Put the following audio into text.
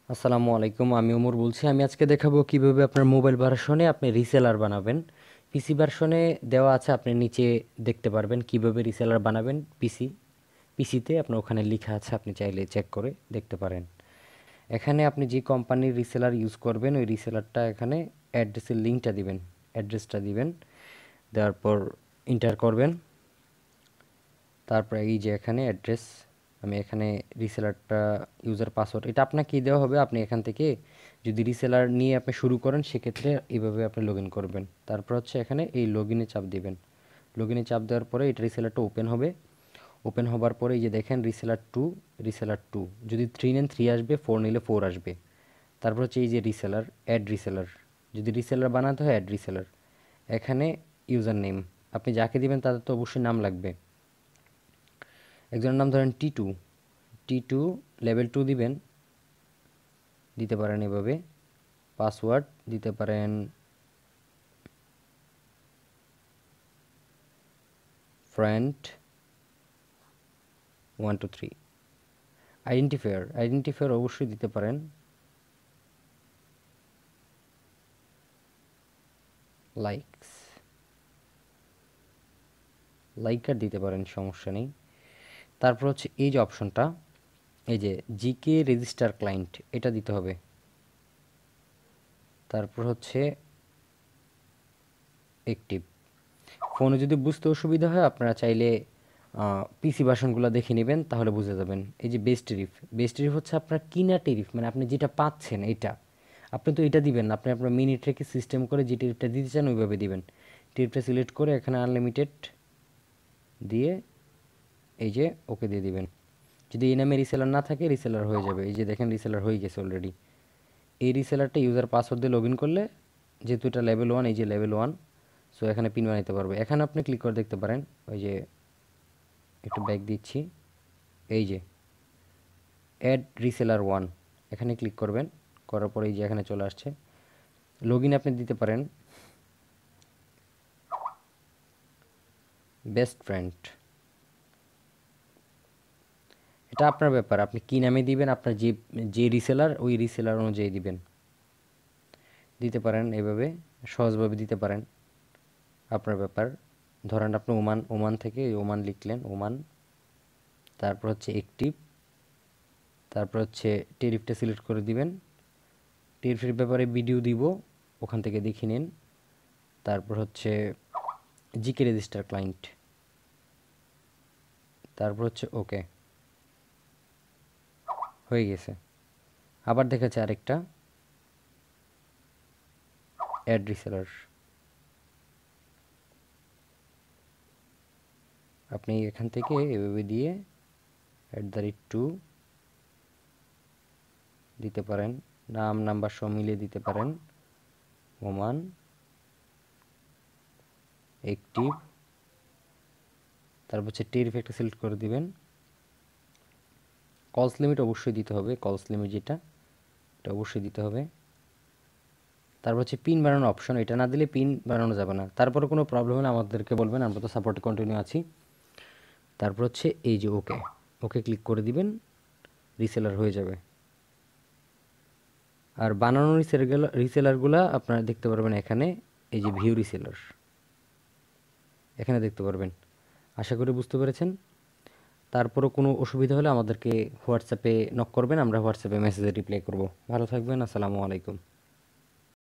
আসসালামু আলাইকুম, আমি ওমর বলছি। আমি আজকে দেখাবো কিভাবে আপনার মোবাইল ভার্সনে আপনি রিসেলার বানাবেন। পিসি ভার্সনে দেওয়া আছে, আপনি নিচে দেখতে পারবেন কিভাবে রিসেলার বানাবেন। পিসিতে আপনার ওখানে লেখা আছে, আপনি চাইলে চেক করে দেখতে পারেন। এখানে আপনি যে কোম্পানির রিসেলার ইউজ করবেন ওই রিসেলারটা এখানে অ্যাড্রেসের লিঙ্কটা দিবেন, অ্যাড্রেসটা দিবেন, দেওয়ার পর ইন্টার করবেন। তারপর এই যে এখানে অ্যাড্রেস, আমি এখানে রিসেলারটা ইউজার পাসওয়ার্ড এটা আপনাকেই দেওয়া হবে। আপনি এখান থেকে যদি রিসেলার নিয়ে আপনি শুরু করেন সেক্ষেত্রে এইভাবে আপনি লগ ইন করবেন। তারপর হচ্ছে এখানে এই লগ ইনে চাপ দিবেন। লগ ইনে চাপ দেওয়ার পরে এটা রিসেলারটা ওপেন হবে। ওপেন হবার পরে এই যে দেখেন রিসেলার টু, যদি 3 নেন 3 আসবে, 4 নিলে 4 আসবে। তারপর হচ্ছে এই যে রিসেলার, অ্যাড রিসেলার, যদি রিসেলার বানাতে হয় অ্যাড রিসেলার। এখানে ইউজার নেম আপনি যাকে দিবেন তাদের তো অবশ্যই নাম লাগবে। একজনের নাম ধরেন টি টু, লেভেল 2 দিবেন, দিতে পারেন এভাবে। পাসওয়ার্ড দিতে পারেন ফ্রেন্ড 1 2 3। আইডেন্টিফায়ার অবশ্যই দিতে পারেন, লাইকস, লাইকার দিতে পারেন, সমস্যা নেই। তারপর হচ্ছে এই যে অপশনটা, এই যে জিকে রেজিস্টার ক্লায়েন্ট, এটা দিতে হবে। তারপর হচ্ছে অ্যাক্টিভ। ফোনে যদি বুঝতে অসুবিধা হয় আপনারা চাইলে পিসি ভার্সনগুলো দেখে নেবেন, তাহলে বুঝে যাবেন। এই যে বেস টেরিফ হচ্ছে আপনার কিনা টেরিফ, মানে আপনি যেটা পাচ্ছেন এটা। আপনি তো এটা দিবেন না, আপনি আপনার মিনিট রেখে সিস্টেম করে যে টেরিফটা দিতে চান ওইভাবে দিবেন। টেরিফটা সিলেক্ট করে এখানে আনলিমিটেড দিয়ে এই যে ওকে দিয়ে দিবেন। যদি এই নামে রিসেলার না থাকে রিসেলার হয়ে যাবে। এই যে দেখেন রিসেলার হয়ে গেছে অলরেডি। এই রিসেলারটা ইউজার পাসওয়ার্ড দিয়ে লগ ইন করলে, যেহেতু এটা লেভেল 1, এই যে লেভেল 1, সো এখানে পিন বানাইতে পারবে। এখানে আপনি ক্লিক করে দেখতে পারেন, ওই যে একটু ব্যাক দিচ্ছি, এই যে অ্যাড রিসেলার 1, এখানে ক্লিক করবেন। করার পরে এই যে এখানে চলে আসছে। লগ ইন আপনি দিতে পারেন বেস্ট ফ্রেন্ড, এটা আপনার ব্যাপার, আপনি কী নামে দিবেন, আপনার যে যে রিসেলার ওই রিসেলার অনুযায়ী দিবেন। দিতে পারেন এভাবে, সহজভাবে দিতে পারেন, আপনার ব্যাপার। ধরেন আপনি ওমান থেকে ওমান লিখলেন, ওমান। তারপর হচ্ছে অ্যাক্টিভ, তারপর হচ্ছে টেরিফটা সিলেক্ট করে দিবেন। টেরিফের ব্যাপারে ভিডিও দিব, ওখান থেকে দেখে নিন। তারপর হচ্ছে জিকে রেজিস্টার ক্লায়েন্ট, তারপর হচ্ছে ওকে, হয়ে গেছে। আবার দেখাচ্ছে আরেকটা অ্যাড রিসেলার, আপনি এখান থেকে এভাবে দিয়ে @2 দিতে পারেন, নাম নাম্বার সব মিলিয়ে দিতে পারেন। ওমান অ্যাক্টিভ, তারপর হচ্ছে টেরিফ একটা সিলেক্ট করে দিবেন। কলস লিমিট অবশ্যই দিতে হবে, কলস লিমিট যেটা, এটা অবশ্যই দিতে হবে। তারপর হচ্ছে পিন বানানোর অপশন, এটা না দিলে পিন বানানো যাবে না। তারপরে কোনো প্রবলেম হলে আমাদেরকে বলবেন, আমরা তো সাপোর্টে কন্টিনিউ আছি। তারপর হচ্ছে এই যে ওকে, ওকে ক্লিক করে দিবেন, রিসেলার হয়ে যাবে। আর বানানো রিসেলারগুলা আপনারা দেখতে পারবেন এখানে, এই যে ভিউ রিসেলার, এখানে দেখতে পারবেন। আশা করি বুঝতে পেরেছেন। তারপরও কোনো অসুবিধা হলে আমাদেরকে হোয়াটসঅ্যাপে নক করবেন, আমরা হোয়াটসঅ্যাপে মেসেজে রিপ্লাই করব। ভালো থাকবেন, আসসালামু আলাইকুম।